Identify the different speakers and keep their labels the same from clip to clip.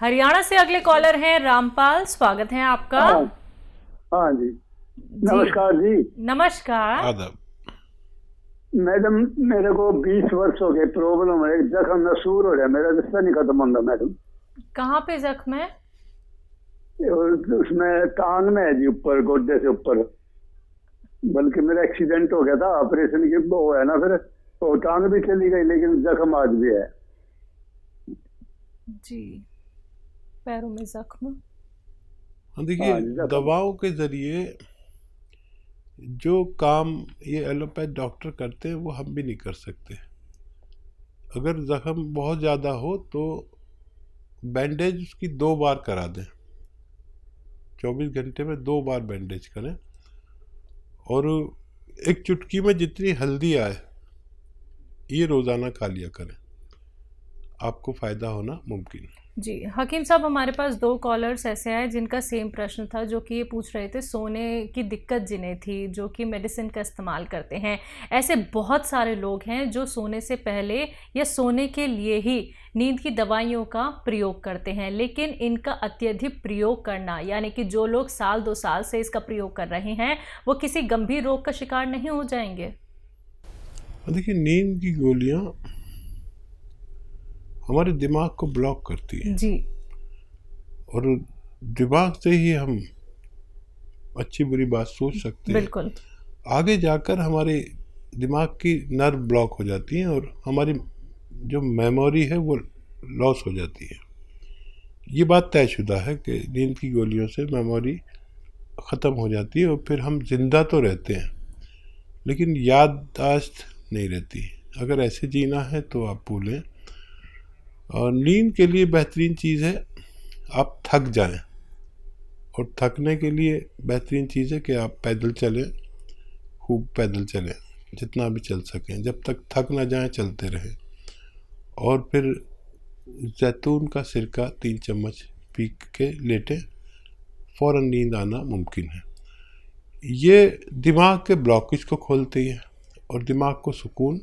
Speaker 1: हरियाणा से अगले कॉलर हैं रामपाल, स्वागत है आपका।
Speaker 2: हाँ हाँ जी, नमस्कार जी।
Speaker 1: नमस्कार।
Speaker 3: आदाब।
Speaker 2: मैडम, मेरे को 20 वर्ष हो गए, प्रॉब्लम है, जख्म नसूर हो रहा है, मेरा रिश्ता नहीं खत्म होता मैडम।
Speaker 1: कहाँ पे जख्म है?
Speaker 2: और उसमें टांग में है जी, ऊपर गोड्डे से ऊपर। बल्कि मेरा एक्सीडेंट हो गया था, ऑपरेशन की वो है ना, फिर वो टांग भी चली गई, लेकिन जख्म आज भी है
Speaker 1: जी, पैरों में जख्म।
Speaker 3: देखिए,
Speaker 2: हाँ जी, जख्म।
Speaker 3: दवाओं के जरिए जो काम ये एलोपैथ डॉक्टर करते हैं वो हम भी नहीं कर सकते। अगर जख्म बहुत ज़्यादा हो तो बैंडेज उसकी 2 बार करा दें, 24 घंटे में 2 बार बैंडेज करें, और एक चुटकी में जितनी हल्दी आए ये रोज़ाना खा लिया करें, आपको फ़ायदा होना मुमकिन है।
Speaker 1: जी हकीम साहब, हमारे पास 2 कॉलर्स ऐसे आए जिनका सेम प्रश्न था, जो कि ये पूछ रहे थे सोने की दिक्कत जिन्हें थी, जो कि मेडिसिन का इस्तेमाल करते हैं। ऐसे बहुत सारे लोग हैं जो सोने से पहले या सोने के लिए ही नींद की दवाइयों का प्रयोग करते हैं, लेकिन इनका अत्यधिक प्रयोग करना, यानी कि जो लोग साल 2 साल से इसका प्रयोग कर रहे हैं, वो किसी गंभीर रोग का शिकार नहीं हो जाएंगे?
Speaker 3: देखिए, नींद की गोलियां हमारे दिमाग को ब्लॉक करती है
Speaker 1: जी।
Speaker 3: और दिमाग से ही हम अच्छी बुरी बात सोच सकते हैं।
Speaker 1: बिल्कुल।
Speaker 3: आगे जाकर हमारे दिमाग की नर्व ब्लॉक हो जाती है और हमारी जो मेमोरी है वो लॉस हो जाती है। ये बात तयशुदा है कि नींद की गोलियों से मेमोरी ख़त्म हो जाती है और फिर हम जिंदा तो रहते हैं लेकिन याददाश्त नहीं रहती। अगर ऐसे जीना है तो आप भूलें। और नींद के लिए बेहतरीन चीज़ है आप थक जाएं, और थकने के लिए बेहतरीन चीज़ है कि आप पैदल चलें, खूब पैदल चलें, जितना भी चल सकें, जब तक थक ना जाएं चलते रहें। और फिर जैतून का सिरका 3 चम्मच पी के लेटें, फ़ौरन नींद आना मुमकिन है। ये दिमाग के ब्लॉकेज को खोलती है और दिमाग को सुकून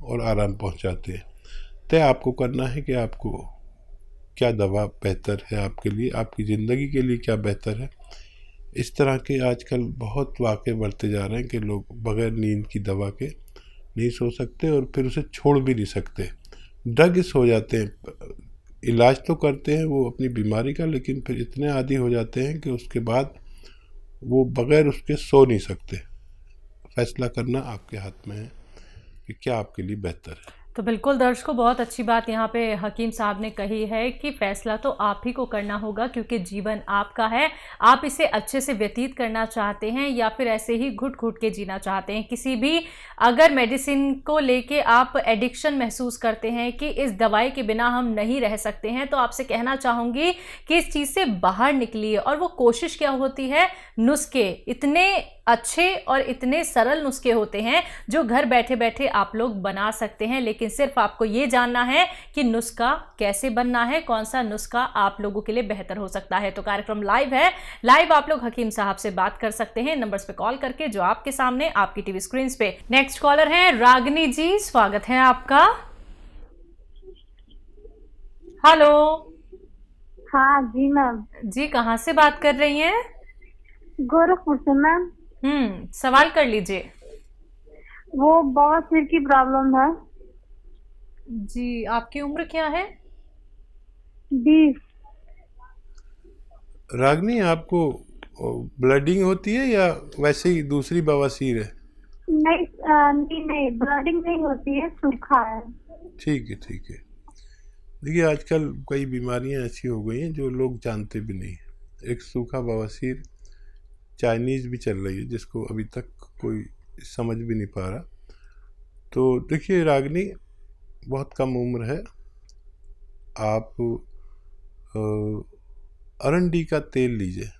Speaker 3: और आराम पहुंचाते हैं। तय आपको करना है कि आपको क्या दवा बेहतर है आपके लिए, आपकी ज़िंदगी के लिए क्या बेहतर है। इस तरह के आजकल बहुत वाक़े बढ़ते जा रहे हैं कि लोग बग़ैर नींद की दवा के नहीं सो सकते और फिर उसे छोड़ भी नहीं सकते। ड्रग्स हो जाते हैं, इलाज तो करते हैं वो अपनी बीमारी का, लेकिन फिर इतने आदी हो जाते हैं कि उसके बाद वो बग़ैर उसके सो नहीं सकते। फैसला करना आपके हाथ में है कि क्या आपके लिए बेहतर है।
Speaker 1: तो बिल्कुल दर्शकों, बहुत अच्छी बात यहाँ पे हकीम साहब ने कही है कि फैसला तो आप ही को करना होगा, क्योंकि जीवन आपका है। आप इसे अच्छे से व्यतीत करना चाहते हैं या फिर ऐसे ही घुट घुट के जीना चाहते हैं। किसी भी अगर मेडिसिन को लेके आप एडिक्शन महसूस करते हैं कि इस दवाई के बिना हम नहीं रह सकते हैं, तो आपसे कहना चाहूँगी कि इस चीज़ से बाहर निकलिए। और वो कोशिश क्या होती है, नुस्खे इतने अच्छे और इतने सरल नुस्खे होते हैं जो घर बैठे बैठे आप लोग बना सकते हैं, लेकिन सिर्फ आपको ये जानना है कि नुस्खा कैसे बनना है, कौन सा नुस्खा आप लोगों के लिए बेहतर हो सकता है। तो कार्यक्रम लाइव है, लाइव आप लोग हकीम साहब से बात कर सकते हैं नंबर्स पे कॉल करके जो आपके सामने आपकी टीवी स्क्रीन पे। नेक्स्ट कॉलर है रागिनी जी, स्वागत है आपका। हेलो।
Speaker 4: हाँ जी मैम।
Speaker 1: जी, कहाँ से बात कर रही हैं?
Speaker 4: गोरखपुर से मैम।
Speaker 1: सवाल कर लीजिए।
Speaker 4: वो बवासीर की प्रॉब्लम है।
Speaker 1: जी, आपकी उम्र क्या है?
Speaker 4: 20।
Speaker 3: रागनी, आपको ब्लडिंग होती है या वैसे ही दूसरी बवासीर है?
Speaker 4: नहीं नहीं, ब्लडिंग नहीं होती है, सूखा है।
Speaker 3: ठीक है, ठीक है। देखिए, आजकल कई बीमारियां ऐसी हो गई हैं जो लोग जानते भी नहीं। एक सूखा बवासीर चाइनीज़ भी चल रही है जिसको अभी तक कोई समझ भी नहीं पा रहा। तो देखिए रागनी, बहुत कम उम्र है। आप अरंडी का तेल लीजिए।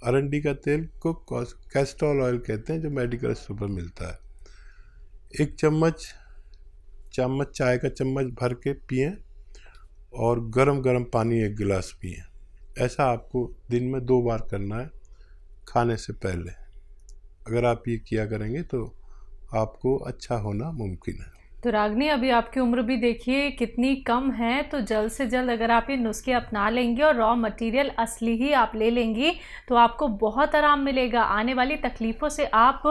Speaker 3: अरंडी का तेल को कैस्ट्रॉल ऑयल कहते हैं, जो मेडिकल स्टोर पर मिलता है। 1 चम्मच चाय का चम्मच भर के पिएं और गरम गरम पानी 1 गिलास पिएं। ऐसा आपको दिन में 2 बार करना है, खाने से पहले। अगर आप ये किया करेंगे तो आपको अच्छा होना मुमकिन है।
Speaker 1: तो रागनी, अभी आपकी उम्र भी देखिए कितनी कम है, तो जल्द से जल्द अगर आप ये नुस्खे अपना लेंगी और रॉ मटेरियल असली ही आप ले लेंगी तो आपको बहुत आराम मिलेगा। आने वाली तकलीफ़ों से आप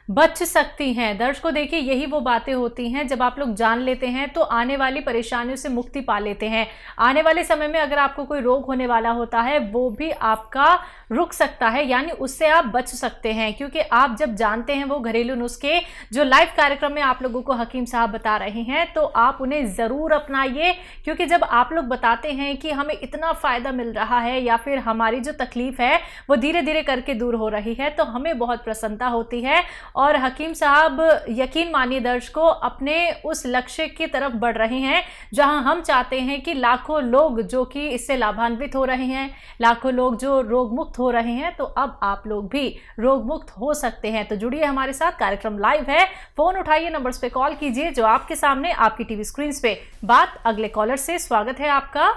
Speaker 1: बच सकती हैं। दर्शकों देखिए, यही वो बातें होती हैं जब आप लोग जान लेते हैं तो आने वाली परेशानियों से मुक्ति पा लेते हैं। आने वाले समय में अगर आपको कोई रोग होने वाला होता है वो भी आपका रुक सकता है, यानी उससे आप बच सकते हैं, क्योंकि आप जब जानते हैं वो घरेलू नुस्खे जो लाइव कार्यक्रम में आप लोगों को हकीम साहब बता रहे हैं, तो आप उन्हें ज़रूर अपनाइए। क्योंकि जब आप लोग बताते हैं कि हमें इतना फ़ायदा मिल रहा है या फिर हमारी जो तकलीफ़ है वो धीरे धीरे करके दूर हो रही है, तो हमें बहुत प्रसन्नता होती है। और हकीम साहब, यकीन मानिए दर्शकों, अपने उस लक्ष्य की तरफ बढ़ रहे हैं जहां हम चाहते हैं कि लाखों लोग जो कि इससे लाभान्वित हो रहे हैं, लाखों लोग जो रोग मुक्त हो रहे हैं, तो अब आप लोग भी रोग मुक्त हो सकते हैं। तो जुड़िए हमारे साथ, कार्यक्रम लाइव है, फोन उठाइए, नंबर्स पे कॉल कीजिए जो आपके सामने आपकी टीवी स्क्रीन पे। बात अगले कॉलर से। स्वागत है आपका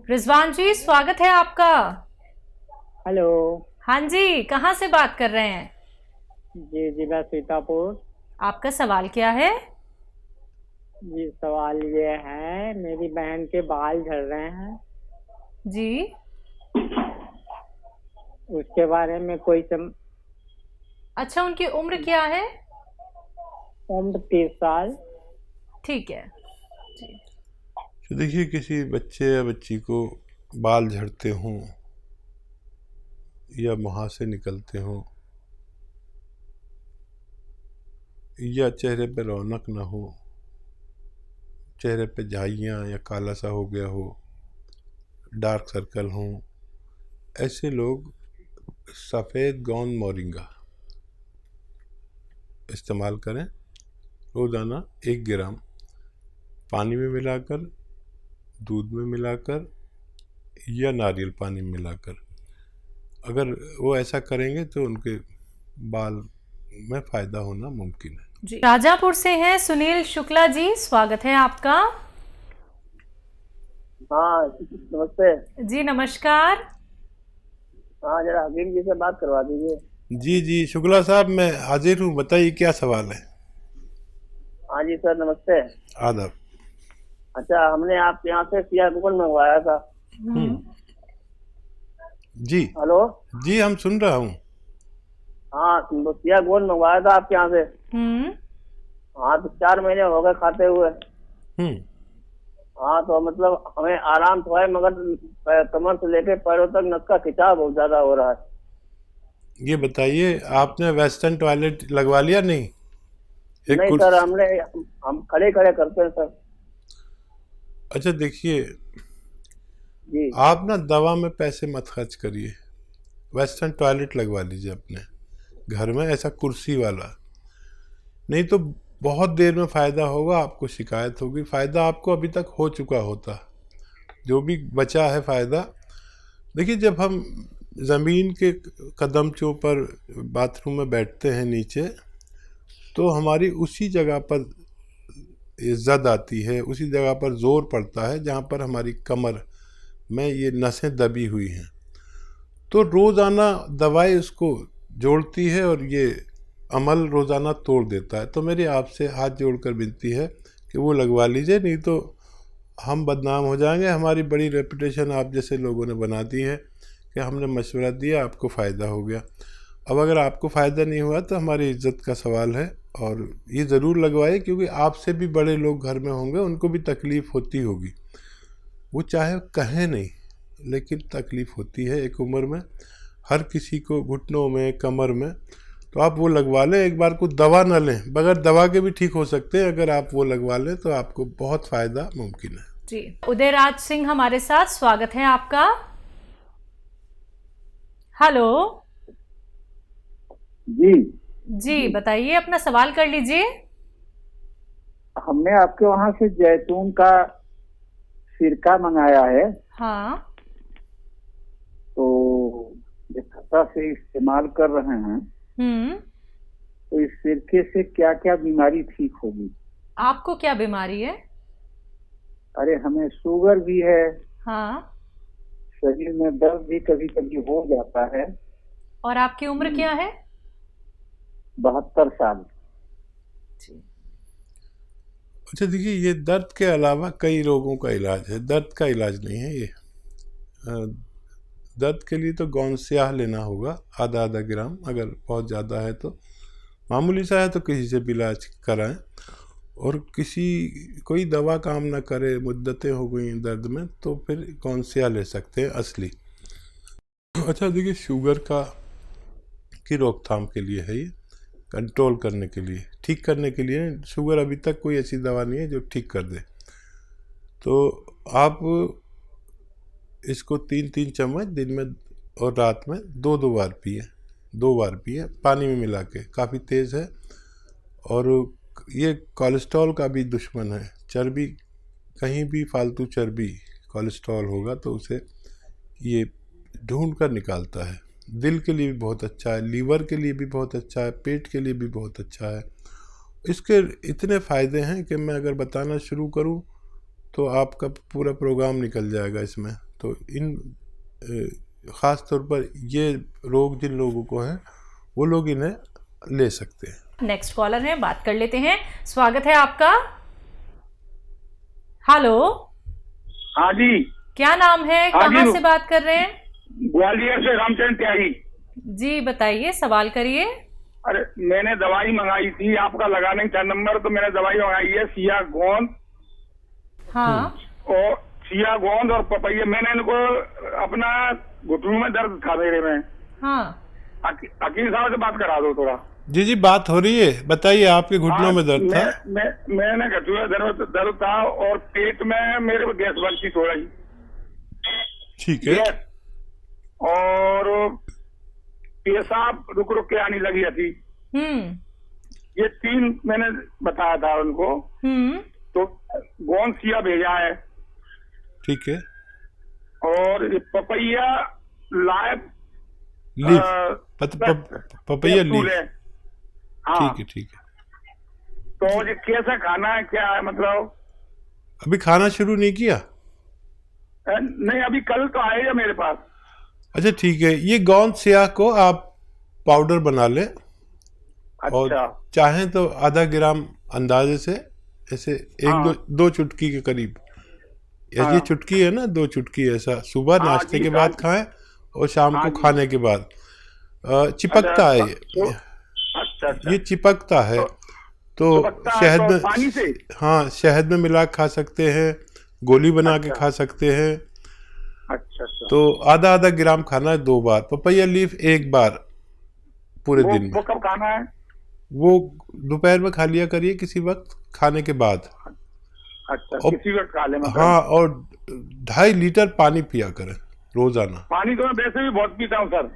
Speaker 1: रिजवान जी, स्वागत है आपका।
Speaker 5: हेलो।
Speaker 1: हाँ जी, कहाँ से बात कर रहे हैं?
Speaker 5: जी जी, मैं सीतापुर।
Speaker 1: आपका सवाल क्या है?
Speaker 5: जी, सवाल ये है, मेरी बहन के बाल झड़ रहे हैं
Speaker 1: जी।
Speaker 5: उसके बारे में कोई
Speaker 1: अच्छा, उनकी उम्र क्या है?
Speaker 5: उम्र 30 साल।
Speaker 1: ठीक है जी।
Speaker 3: तो देखिए, किसी बच्चे या बच्ची को बाल झड़ते हों या मुहासे निकलते हों या चेहरे पे रौनक ना हो, चेहरे पे झाइयाँ या काला सा हो गया हो, डार्क सर्कल हों, ऐसे लोग सफ़ेद गोंद मोरिंगा इस्तेमाल करें। रोज़ाना 1 ग्राम पानी में मिलाकर, दूध में मिलाकर या नारियल पानी में मिलाकर, अगर वो ऐसा करेंगे तो उनके बाल में फ़ायदा होना मुमकिन है
Speaker 1: जी। राजापुर से हैं सुनील शुक्ला जी, स्वागत है आपका।
Speaker 6: हाँ नमस्ते।
Speaker 1: जी नमस्कार।
Speaker 6: हाँ, जरा हकीम जी से बात करवा दीजिए।
Speaker 3: जी जी, शुक्ला साहब मैं हाजिर हूँ, बताइए क्या सवाल है।
Speaker 6: हाँ जी सर, नमस्ते।
Speaker 3: आदाब।
Speaker 6: अच्छा, हमने आपके यहाँ से सिया कुकन मंगवाया था।
Speaker 3: जी
Speaker 6: हेलो
Speaker 3: जी, हम सुन रहा हूँ।
Speaker 6: हाँ, तो सिया कुकन मंगवाया था आपके यहाँ से। हाँ, तो 4 महीने हो गए खाते हुए। हाँ, तो मतलब हमें आराम तो है, मगर कमर से लेके पैरों तक नस का खिंचाव बहुत ज्यादा हो रहा है।
Speaker 3: ये बताइए, आपने वेस्टर्न टॉयलेट लगवा लिया? नहीं
Speaker 6: नहीं सर, हम खड़े खड़े करते हैं सर।
Speaker 3: अच्छा देखिए
Speaker 6: जी।
Speaker 3: आप ना दवा में पैसे मत खर्च करिए, वेस्टर्न टॉयलेट लगवा लीजिए अपने घर में, ऐसा कुर्सी वाला। नहीं तो बहुत देर में फ़ायदा होगा, आपको शिकायत होगी। फ़ायदा आपको अभी तक हो चुका होता, जो भी बचा है फ़ायदा। देखिए, जब हम ज़मीन के कदमचों पर बाथरूम में बैठते हैं नीचे, तो हमारी उसी जगह पर जद आती है, उसी जगह पर ज़ोर पड़ता है जहाँ पर हमारी कमर में ये नसें दबी हुई हैं। तो रोज़ाना दवाई उसको जोड़ती है और ये अमल रोज़ाना तोड़ देता है। तो मेरी आपसे हाथ जोड़कर विनती है कि वो लगवा लीजिए, नहीं तो हम बदनाम हो जाएंगे। हमारी बड़ी रेपुटेशन आप जैसे लोगों ने बना दी है कि हमने मशवरा दिया, आपको फ़ायदा हो गया। अब अगर आपको फ़ायदा नहीं हुआ तो हमारी इज्जत का सवाल है, और ये ज़रूर लगवाइए, क्योंकि आपसे भी बड़े लोग घर में होंगे, उनको भी तकलीफ़ होती होगी। वो चाहे कहें नहीं, लेकिन तकलीफ़ होती है एक उम्र में, हर किसी को घुटनों में, कमर में। तो आप वो लगवा लें, एक बार को दवा ना लें, बगैर दवा के भी ठीक हो सकते हैं। अगर आप वो लगवा लें तो आपको बहुत फ़ायदा मुमकिन है
Speaker 1: जी। उदयराज सिंह हमारे साथ, स्वागत है आपका। हेलो
Speaker 2: जी
Speaker 1: जी, बताइए, अपना सवाल कर लीजिए।
Speaker 2: हमने आपके वहाँ से जैतून का सिरका मंगाया है,
Speaker 1: हाँ।
Speaker 2: तो ये खता से इस्तेमाल कर रहे हैं, तो इस सिरके से क्या क्या बीमारी ठीक होगी?
Speaker 1: आपको क्या बीमारी है?
Speaker 2: अरे हमें शुगर भी है,
Speaker 1: हाँ।
Speaker 2: शरीर में दर्द भी कभी कभी हो जाता है।
Speaker 1: और आपकी उम्र क्या है?
Speaker 2: 72 साल।
Speaker 1: जी।
Speaker 3: अच्छा देखिए, ये दर्द के अलावा कई रोगों का इलाज है, दर्द का इलाज नहीं है ये। दर्द के लिए तो गौनस्याह लेना होगा आधा आधा ग्राम, अगर बहुत ज़्यादा है तो। मामूली सा है तो किसी से भी इलाज कराएं। और कोई दवा काम ना करे, मुद्दतें हो गई दर्द में, तो फिर गौनस्याह ले सकते हैं असली। अच्छा देखिए, शुगर की रोकथाम के लिए है ये, कंट्रोल करने के लिए, ठीक करने के लिए। शुगर अभी तक कोई ऐसी दवा नहीं है जो ठीक कर दे। तो आप इसको 3-3 चम्मच दिन में और रात में 2-2 बार पिए, 2 बार पिए पानी में मिला के। काफ़ी तेज़ है और ये कोलेस्ट्रॉल का भी दुश्मन है। चर्बी, कहीं भी फालतू चर्बी, कोलेस्ट्रॉल होगा तो उसे ये ढूंढ कर निकालता है। दिल के लिए भी बहुत अच्छा है, लीवर के लिए भी बहुत अच्छा है, पेट के लिए भी बहुत अच्छा है। इसके इतने फ़ायदे हैं कि मैं अगर बताना शुरू करूं तो आपका पूरा प्रोग्राम निकल जाएगा इसमें। तो ख़ास तौर पर ये रोग जिन लोगों को है वो लोग इन्हें ले सकते हैं।
Speaker 1: नेक्स्ट कॉलर है, बात कर लेते हैं। स्वागत है आपका। हेलो।
Speaker 7: हाँ जी।
Speaker 1: क्या नाम है, कहाँ से बात कर रहे हैं?
Speaker 7: ग्वालियर से रामचंद्र त्यागी
Speaker 1: जी, बताइए, सवाल करिए।
Speaker 7: अरे मैंने दवाई मंगाई थी, आपका लगा नहीं था नंबर, तो मैंने दवाई मंगाई है सिया गोंद।
Speaker 1: हाँ।
Speaker 7: और सिया गोंद और पपैया। मैंने इनको अपना घुटनों में दर्द था मेरे में।
Speaker 1: हाँ।
Speaker 7: हकीम साहब से बात करा दो थोड़ा।
Speaker 3: जी जी, बात हो रही है, बताइए। आपके घुटनों में दर्द था?
Speaker 7: मैंने घुटनों में दर्द था और पेट में मेरे को गैस बनती थोड़ा ही।
Speaker 3: ठीक है।
Speaker 7: और पेशाब रुक रुक के आने लगी थी। ये 3 मैंने बताया था उनको। तो गोंद सिया भेजा है।
Speaker 3: ठीक है।
Speaker 7: और ये पपैया लाइव
Speaker 3: पपैया लीफ।
Speaker 7: हाँ।
Speaker 3: ठीक है, ठीक है।
Speaker 7: तो ये कैसा खाना है, क्या है मतलब?
Speaker 3: अभी खाना शुरू नहीं किया?
Speaker 7: नहीं, अभी कल तो आएगा मेरे पास। अच्छा
Speaker 3: ठीक है। ये गोंद स्याह को आप पाउडर बना लें।
Speaker 7: अच्छा।
Speaker 3: और चाहें तो आधा ग्राम अंदाजे से, ऐसे दो चुटकी के करीब, ये चुटकी है ना, 2 चुटकी, ऐसा सुबह नाश्ते के बाद खाएं और शाम को खाने के बाद। चिपकता है ये।
Speaker 7: अच्छा।
Speaker 3: ये चिपकता है तो शहद में,
Speaker 7: पानी से?
Speaker 3: हाँ, शहद में मिला खा सकते हैं, गोली बना के खा सकते हैं।
Speaker 7: अच्छा।
Speaker 3: तो आधा आधा ग्राम खाना है 2 बार। पपैया लीफ 1 बार पूरे दिन में।
Speaker 7: वो कब खाना है?
Speaker 3: वो दोपहर में खा लिया करिए, किसी वक्त खाने के बाद।
Speaker 7: अच्छा, किसी वक्त खा ले मतलब?
Speaker 3: हाँ, और 2.5 लीटर पानी पिया करें रोजाना।
Speaker 7: पानी तो मैं वैसे भी बहुत पीता हूँ सर।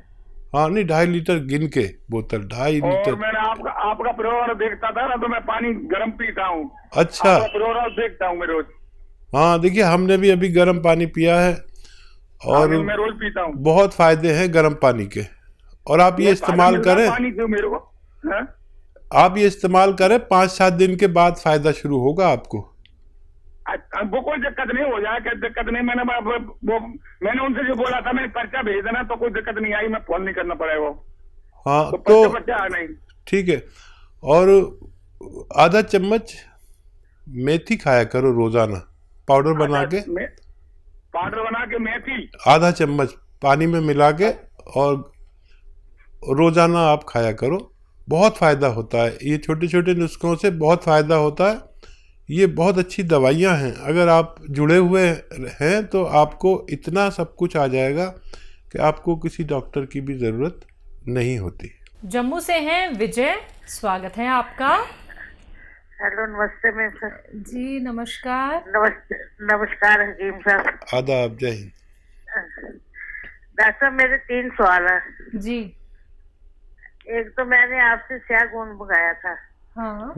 Speaker 3: हाँ नहीं, 2.5 लीटर गिन के बोतल, 2.5 लीटर।
Speaker 7: मैंने आपका प्रोग्राम देखता था ना, तो मैं पानी गर्म पीता हूँ।
Speaker 3: अच्छा।
Speaker 7: प्रोग्राम देखता हूँ मैं रोज।
Speaker 3: हाँ देखिए, हमने भी अभी गर्म पानी पिया है और
Speaker 7: मैं रोज पीता हूँ।
Speaker 3: बहुत फायदे हैं गर्म पानी के। और आप ये इस्तेमाल करें,
Speaker 7: पानी क्यों मेरे को?
Speaker 3: आप ये इस्तेमाल करें, 5-7 दिन के बाद फायदा शुरू होगा आपको।
Speaker 7: वो कोई दिक्कत नहीं हो जाए, क्या दिक्कत नहीं। मैंने उनसे जो बोला था, मैंने पर्चा भेज देना, तो कोई दिक्कत नहीं आई, मैं फोन नहीं करना पड़ेगा।
Speaker 3: हाँ
Speaker 7: तो पर्चा नहीं।
Speaker 3: ठीक है। और आधा चम्मच मेथी खाया करो रोजाना, पाउडर बना के।
Speaker 7: पाउडर बना के मेथी
Speaker 3: आधा चम्मच पानी में मिला के और रोजाना आप खाया करो। बहुत फायदा होता है, ये छोटे छोटे नुस्खों से बहुत फायदा होता है। ये बहुत अच्छी दवाइयाँ हैं। अगर आप जुड़े हुए हैं तो आपको इतना सब कुछ आ जाएगा कि आपको किसी डॉक्टर की भी ज़रूरत नहीं होती।
Speaker 1: जम्मू से हैं विजय, स्वागत है आपका।
Speaker 8: हेलो, नमस्ते मैम सर।
Speaker 1: जी नमस्कार।
Speaker 8: नमस्कार हकीम साहब।
Speaker 3: आदाब, जय हिंद।
Speaker 8: डॉक्टर साहब, मेरे 3 सवाल है
Speaker 1: जी।
Speaker 8: एक तो मैंने आपसे स्याह गोंद मंगाया था।
Speaker 1: हाँ।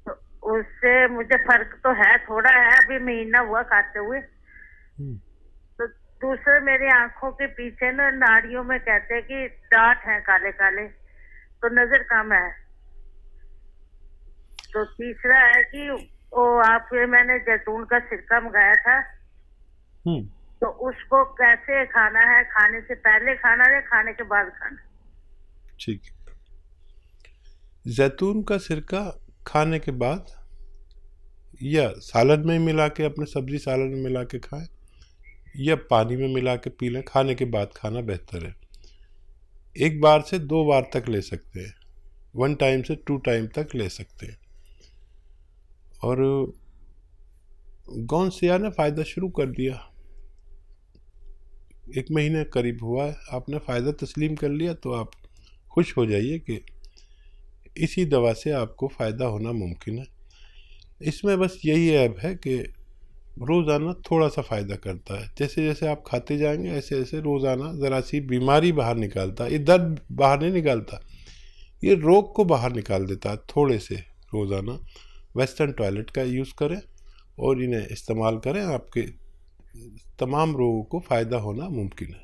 Speaker 8: तो उससे मुझे फर्क तो है, थोड़ा है, अभी महीना हुआ खाते हुए। तो दूसरे, मेरी आंखों के पीछे ना नाड़ियों में कहते हैं कि डांट है काले काले, तो नजर कम है। तो तीसरा है कि वो मैंने जैतून का सिरका मंगाया था, तो उसको कैसे खाना है, खाने से पहले खाना है, खाने के बाद खाना?
Speaker 3: ठीक है। जैतून का सिरका खाने के बाद या सालन में मिला के, अपने सब्जी सालन में मिला के खाएं, या पानी में मिला के पी लें। खाने के बाद खाना बेहतर है। 1 बार से 2 बार तक ले सकते हैं, 1 टाइम से 2 टाइम तक ले सकते हैं। और गौनसिया ने फ़ायदा शुरू कर दिया, 1 महीने करीब हुआ है, आपने फ़ायदा तस्लीम कर लिया, तो आप खुश हो जाइए कि इसी दवा से आपको फ़ायदा होना मुमकिन है। इसमें बस यही ऐब है कि रोज़ाना थोड़ा सा फ़ायदा करता है। जैसे जैसे आप खाते जाएंगे ऐसे ऐसे रोज़ाना ज़रा सी बीमारी बाहर निकालता है। ये दर्द बाहर नहीं निकालता, ये रोग को बाहर निकाल देता है थोड़े से रोज़ाना। वेस्टर्न टॉयलेट का यूज़ करें और इन्हें इस्तेमाल करें, आपके तमाम रोगों को फ़ायदा होना मुमकिन है।